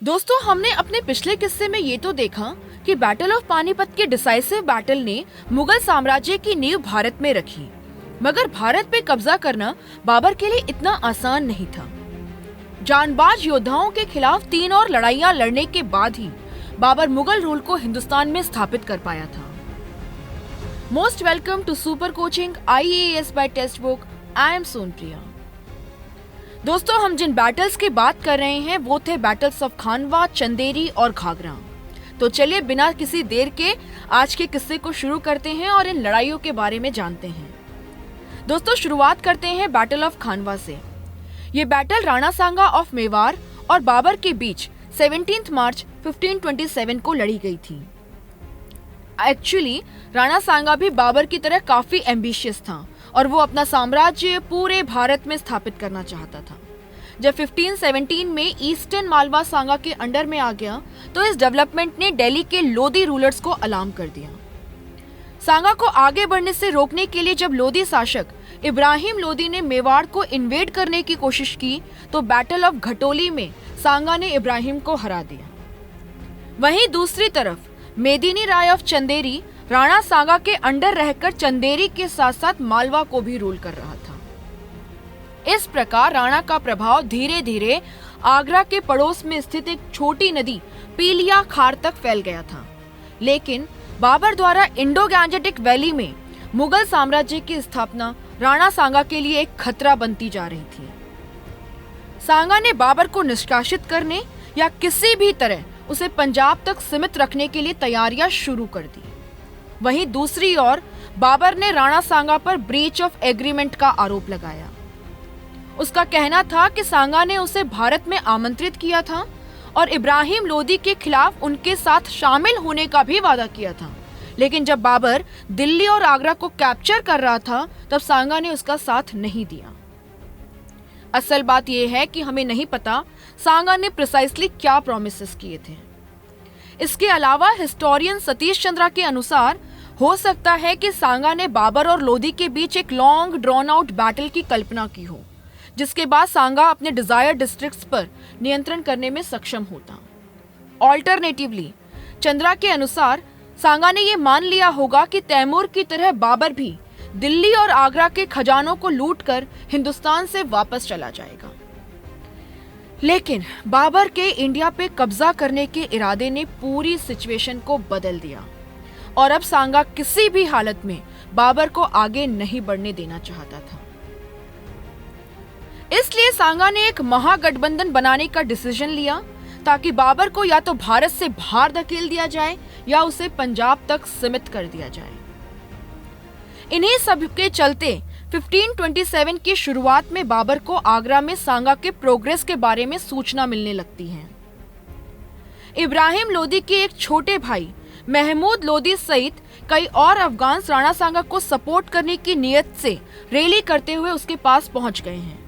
दोस्तों, हमने अपने पिछले किस्से में ये तो देखा कि बैटल ऑफ पानीपत के डिसाइसिव बैटल ने मुगल साम्राज्य की नींव भारत में रखी, मगर भारत पे कब्जा करना बाबर के लिए इतना आसान नहीं था। जानबाज योद्धाओं के खिलाफ 3 और लड़ाइयां लड़ने के बाद ही बाबर मुगल रूल को हिंदुस्तान में स्थापित कर पाया था। Most welcome to super coaching IAS by text book. I am Sonpriya. दोस्तों, हम जिन बैटल्स की बात कर रहे हैं वो थे बैटल्स ऑफ खानवा, चंदेरी और घाघरा। तो चलिए बिना किसी देर के आज के किस्से को शुरू करते हैं और इन लड़ाइयों के बारे में जानते हैं। दोस्तों, शुरुआत करते हैं बैटल ऑफ खानवा से। ये battle Rana Sanga of Mewar और बाबर के बीच 17 मार्च 1527 को लड़ी गई थी। एक्चुअली राणा सांगा भी बाबर की तरह काफी एम्बिशियस था और वो अपना साम्राज्य पूरे भारत में स्थापित करना चाहता था। जब 1517 में ईस्टर्न मालवा सांगा के अंडर में आ गया तो इस डेवलपमेंट ने दिल्ली के लोधी रूलर्स को अलार्म कर दिया। सांगा को आगे बढ़ने से रोकने के लिए जब लोधी शासक इब्राहिम लोधी ने मेवाड़ को इन्वेड करने की कोशिश की तो बैटल ऑफ घटोली में सांगा ने इब्राहिम को हरा दिया। वहीं दूसरी तरफ मेदिनी राय ऑफ चंदेरी राणा सांगा के अंडर रहकर चंदेरी के साथ साथ मालवा को भी रूल कर रहा था। इस प्रकार राणा का प्रभाव धीरे धीरे आगरा के पड़ोस में स्थित एक छोटी नदी पीलिया खार तक फैल गया था। लेकिन बाबर द्वारा इंडो गैंजेटिक वैली में मुगल साम्राज्य की स्थापना राणा सांगा के लिए एक खतरा बनती जा रही थी। सांगा ने बाबर को निष्कासित करने या किसी भी तरह उसे पंजाब तक सीमित रखने के लिए तैयारियां शुरू कर दी। वहीं दूसरी ओर बाबर ने राणा सांगा पर ब्रीच ऑफ एग्रीमेंट का आरोप लगाया। उसका कहना था कि सांगा ने उसे भारत में आमंत्रित किया था और इब्राहिम लोधी के खिलाफ उनके साथ शामिल होने का भी वादा किया था, लेकिन जब बाबर दिल्ली और आगरा को कैप्चर कर रहा था तब सांगा ने उसका साथ नहीं दिया। असल बात यह है कि हमें नहीं पता सांगा ने प्रिसाइसली क्या प्रॉमिसेस किए थे। इसके अलावा हिस्टोरियन सतीश चंद्रा के अनुसार हो सकता है कि सांगा ने बाबर और लोधी के बीच एक लॉन्ग ड्रॉन आउट बैटल की कल्पना की हो, जिसके बाद सांगा अपने डिजायर डिस्ट्रिक्ट्स पर नियंत्रण करने में सक्षम होता। ऑल्टरनेटिवली चंद्रा के अनुसार सांगा ने यह मान लिया होगा कि तैमूर की तरह बाबर भी दिल्ली और आगरा के खजानों को लूटकर हिंदुस्तान से वापस चला जाएगा। लेकिन बाबर के इंडिया पे कब्जा करने के इरादे ने पूरी सिचुएशन को बदल दिया और अब सांगा किसी भी हालत में बाबर को आगे नहीं बढ़ने देना चाहता था। इसलिए सांगा ने एक महागठबंधन बनाने का डिसीजन लिया ताकि बाबर को या तो भारत से बाहर धकेल दिया जाए या उसे पंजाब तक सीमित कर दिया जाए। इन्हीं सब के चलते 1527 की शुरुआत में बाबर को आगरा में सांगा के प्रोग्रेस के बारे में सूचना मिलने लगती है। इब्राहिम लोधी के एक छोटे भाई महमूद लोधी सहित कई और अफगान राणा सांगा को सपोर्ट करने की नीयत से रैली करते हुए उसके पास पहुंच गए हैं,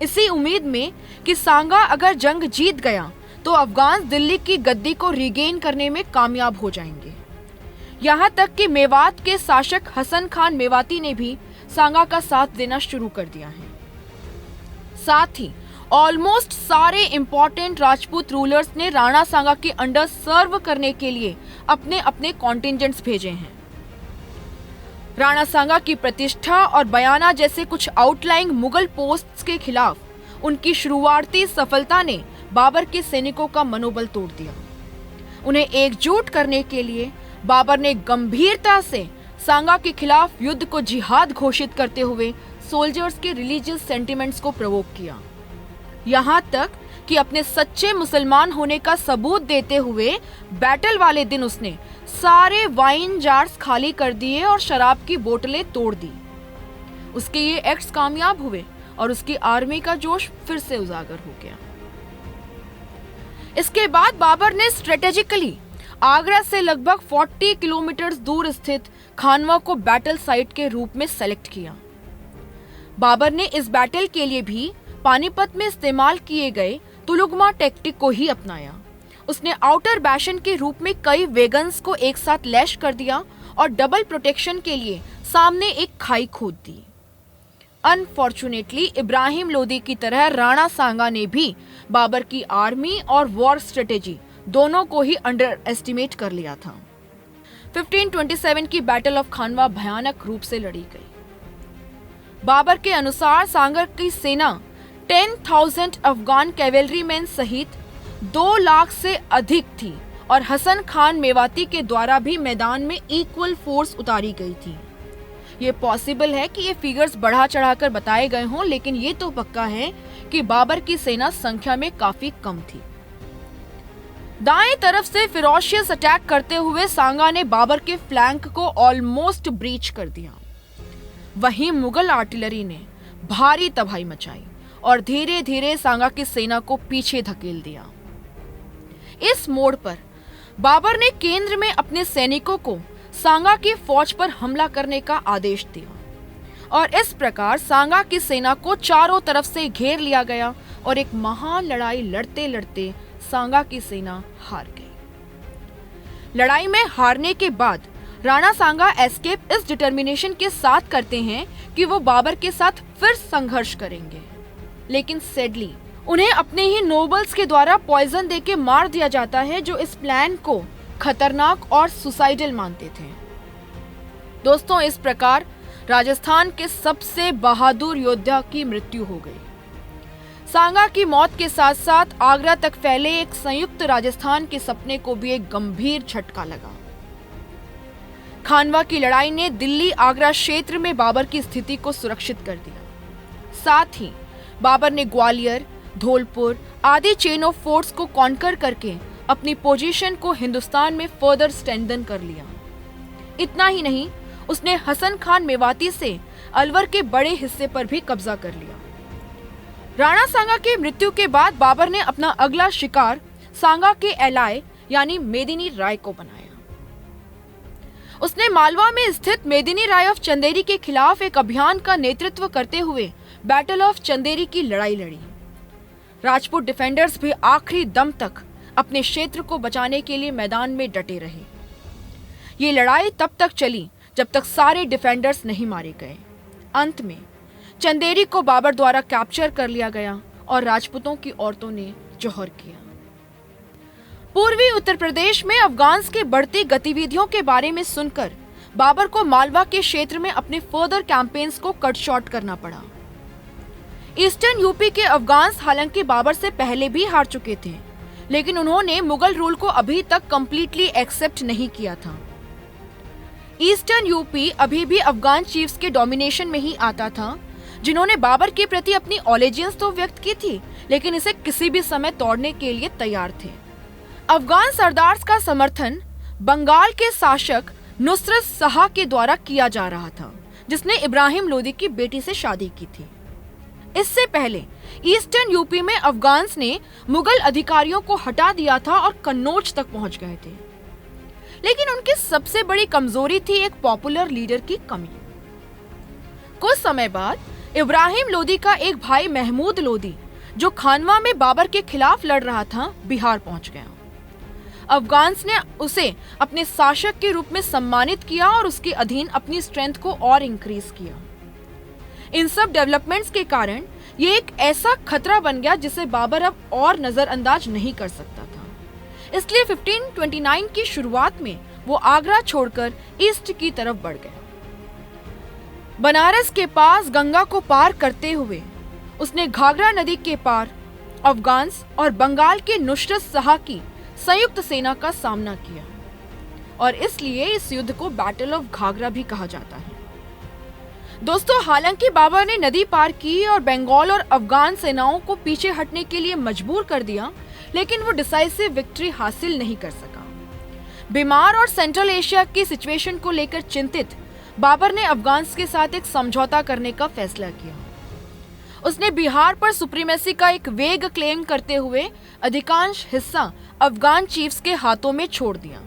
इसी उम्मीद में कि सांगा अगर जंग जीत गया तो अफगान दिल्ली की गद्दी को रिगेन करने में कामयाब हो जाएंगे। यहाँ तक कि मेवात के शासक हसन खान मेवाती ने भी सांगा का साथ देना शुरू कर दिया है। साथ ही ऑलमोस्ट सारे इंपॉर्टेंट राजपूत रूलर्स ने राणा सांगा के अंडर सर्व करने के लिए अपने अपने कॉन्टिंजेंट्स भेजे हैं। राणा सांगा की प्रतिष्ठा और बयाना जैसे कुछ आउटलाइंग मुगल पोस्ट्स के खिलाफ उनकी शुरुआती सफलता ने बाबर के सैनिकों का मनोबल तोड़ दिया। उन्हें एकजुट करने के लिए बाबर ने गंभीरता से सांगा के खिलाफ युद्ध को जिहाद घोषित करते हुए सोल्जर्स के रिलीजियस सेंटिमेंट्स को प्रोवोक किया। यहाँ तक कि अपने सच्चे मुसलमान होने का सबूत देते हुए बैटल वाले दिन उसने सारे वाइन जार्स खाली कर दिए और शराब की बोतलें तोड़ दी। उसके ये एक्ट्स कामयाब हुए और उसकी आर्मी का जोश फिर से उजागर हो गया। इसके बाद बाबर ने स्ट्रेटेजिकली आगरा से लगभग 40 किलोमीटर दूर स्थित खानवा को बैटल साइट के रूप में सेलेक्ट किया। बाबर ने इस बैटल के लिए भी पानीपत में इस्तेमाल किए गए तुलुगमा टेक्टिक को ही अपनाया। उसने आउटर बैशन के रूप में कई वेगन्स को एक साथ लैश कर दिया और डबल प्रोटेक्शन के लिए सामने एक खाई खोद दी। अनफॉर्चुनेटली इब्राहिम लोदी की तरह राणा सांगा ने भी बाबर की आर्मी और वॉर स्ट्रेटेजी दोनों को ही अंडर एस्टिमेट कर लिया था। 1527 की बैटल ऑफ खानवा भयानक रूप से लड़ी गई। बाबर के अनुसार सांगा की सेना 10,000 अफगान कैवेलरी मैन सहित 2 लाख से अधिक थी और हसन खान मेवाती के द्वारा भी मैदान में इक्वल फोर्स उतारी गई थी। ये पॉसिबल है कि ये फिगर्स बढ़ा चढ़ाकर बताए गए हों, लेकिन ये तो पक्का है कि बाबर की सेना संख्या में काफी कम थी। दाएं तरफ से फिरोशियस अटैक करते हुए सांगा ने बाबर के फ्लैंक को ऑलमोस्ट ब्रीच कर दिया। वहीं मुगल आर्टिलरी ने भारी तबाही मचाई और धीरे धीरे सांगा की सेना को पीछे धकेल दिया। इस मोड़ पर बाबर ने केंद्र में अपने सैनिकों को सांगा की फौज पर हमला करने का आदेश दिया और इस प्रकार सांगा की सेना को चारों तरफ से घेर लिया गया और एक महान लड़ाई लड़ते लड़ते सांगा की सेना हार गई। लड़ाई में हारने के बाद राणा सांगा एस्केप इस डिटर्मिनेशन के साथ करते हैं कि वो बाबर के साथ फिर संघर्ष करेंगे, लेकिन सैडली उन्हें अपने ही नोबल्स के द्वारा पॉइजन देके मार दिया जाता है, जो इस प्लान को खतरनाक और सुसाइडल मानते थे। दोस्तों, इस प्रकार राजस्थान के सबसे बहादुर योद्धा की मृत्यु हो गई। सांगा की मौत के साथ साथ आगरा तक फैले एक संयुक्त राजस्थान के सपने को भी एक गंभीर झटका लगा। खानवा की लड़ाई ने दिल्ली आगरा क्षेत्र में बाबर की स्थिति को सुरक्षित कर दिया। साथ ही बाबर ने ग्वालियर, धौलपुर आदि चेन ऑफ फोर्ट्स को कॉन्कर करके अपनी पोजीशन को हिंदुस्तान में फर्दर स्ट्रेंथन कर लिया। इतना ही नहीं, उसने हसन खान मेवाती से अलवर के बड़े हिस्से पर भी कब्जा कर लिया। राणा सांगा की मृत्यु के बाद बाबर ने अपना अगला शिकार सांगा के एलाय यानी मेदिनी राय को बनाया। उसने मालवा में स्थित मेदिनी राय ऑफ चंदेरी के खिलाफ एक अभियान का नेतृत्व करते हुए बैटल ऑफ चंदेरी की लड़ाई लड़ी। राजपूत डिफेंडर्स भी आखिरी दम तक अपने क्षेत्र को बचाने के लिए मैदान में डटे रहे। ये लड़ाई तब तक चली जब तक सारे डिफेंडर्स नहीं मारे गए। अंत में चंदेरी को बाबर द्वारा कैप्चर कर लिया गया और राजपूतों की औरतों ने जौहर किया। पूर्वी उत्तर प्रदेश में अफगान्स के बढ़ती गतिविधियों के बारे में सुनकर बाबर को मालवा के क्षेत्र में अपने फर्दर कैंपेन्स को कट शॉर्ट करना पड़ा। ईस्टर्न यूपी के अफगान्स हालांकि बाबर से पहले भी हार चुके थे, लेकिन उन्होंने मुगल रूल को अभी तक कंप्लीटली एक्सेप्ट नहीं किया था। ईस्टर्न यूपी अभी भी अफगान चीफ्स के डोमिनेशन में ही आता था, जिन्होंने बाबर के प्रति अपनी ऑलेजियंस तो व्यक्त की थी, लेकिन इसे किसी भी समय तोड़ने के लिए तैयार थे। अफगान सरदार्स का समर्थन बंगाल के शासक नुसरत शाह के द्वारा किया जा रहा था, जिसने इब्राहिम लोदी की बेटी से शादी की थी। इससे पहले ईस्टर्न यूपी में अफगान्स ने मुगल अधिकारियों को हटा दिया था और कन्नौज तक पहुंच गए थे, लेकिन उनकी सबसे बड़ी कमजोरी थी एक पॉपुलर लीडर की कमी। कुछ समय बाद इब्राहिम लोदी का एक भाई महमूद लोदी, जो खानवा में बाबर के खिलाफ लड़ रहा था, बिहार पहुंच गया। अफगान्स ने उसे अपने शासक के रूप में सम्मानित किया और उसके अधीन अपनी स्ट्रेंथ को और इंक्रीज किया। इन सब डेवलपमेंट्स के कारण ये एक ऐसा खतरा बन गया जिसे बाबर अब और नजरअंदाज नहीं कर सकता था। इसलिए 1529 की शुरुआत में वो आगरा छोड़कर ईस्ट की तरफ बढ़ गया। बनारस के पास गंगा को पार करते हुए उसने घाघरा नदी के पार अफगान्स और बंगाल के नुसरत शाह की संयुक्त सेना का सामना किया और इसलिए इस युद्ध को बैटल ऑफ घाघरा भी कहा जाता है। दोस्तों, हालांकि बाबर ने नदी पार की और बंगाल और अफगान सेनाओं को पीछे हटने के लिए मजबूर कर दिया, लेकिन वो डिसाइसिव विक्ट्री हासिल नहीं कर सका। बीमार और सेंट्रल एशिया की सिचुएशन को लेकर चिंतित बाबर ने अफगान्स के साथ एक समझौता करने का फैसला किया। उसने बिहार पर सुप्रीमेसी का एक वेग क्लेम करते हुए अधिकांश हिस्सा अफगान चीफ्स के हाथों में छोड़ दिया।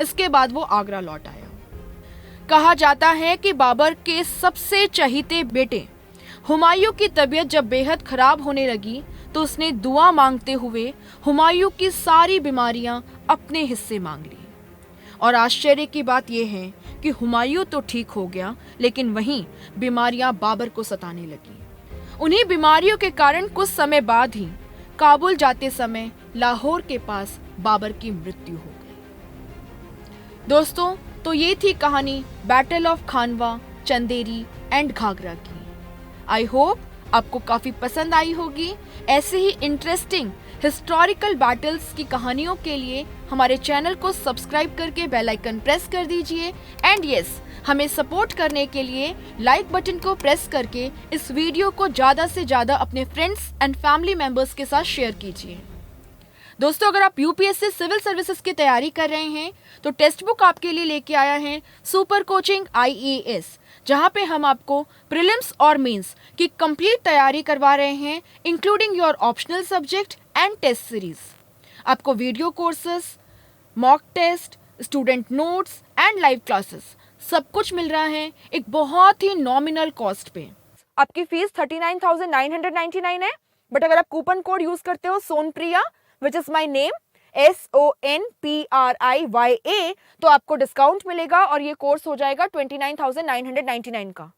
इसके बाद वो आगरा लौट आया। कहा जाता है कि बाबर के सबसे चहीते बेटे हुमायूं की तबीयत जब बेहद खराब होने लगी तो उसने दुआ मांगते हुए हुमायूं की सारी बीमारियां अपने हिस्से मांग ली और आश्चर्य की बात यह है कि हुमायूं तो ठीक हो गया, लेकिन वहीं बीमारियां बाबर को सताने लगी। उन्हीं बीमारियों के कारण कुछ समय बाद ही काबुल जाते समय लाहौर के पास बाबर की मृत्यु हो गई। दोस्तों, तो ये थी कहानी battle of Khanwa, Chanderi and Ghaghra की। आई होप आपको काफी पसंद आई होगी। ऐसे ही इंटरेस्टिंग हिस्टोरिकल बैटल्स की कहानियों के लिए हमारे चैनल को सब्सक्राइब करके बेल आइकन प्रेस कर दीजिए। एंड यस, हमें सपोर्ट करने के लिए लाइक बटन को प्रेस करके इस वीडियो को ज़्यादा से ज़्यादा अपने फ्रेंड्स एंड फैमिली मेंबर्स के साथ शेयर कीजिए। दोस्तों, अगर आप यूपीएससी सिविल सर्विसेज की तैयारी कर रहे हैं तो टेक्स्ट बुक आपके लिए लेके आया है सुपर कोचिंग IAS, जहां पे हम आपको प्रीलिम्स और मेंस की कंप्लीट तैयारी करवा रहे हैं, including your optional subject and test series. आपको video courses, mock test, student notes and live classes सब कुछ मिल रहा है एक बहुत ही नॉमिनल कॉस्ट पे। आपकी फीस 39,999 है, बट अगर आप कूपन कोड यूज करते हो Sonpriya, which is my name SONPRIYA, तो आपको डिस्काउंट मिलेगा और ये कोर्स हो जाएगा 29,999 का।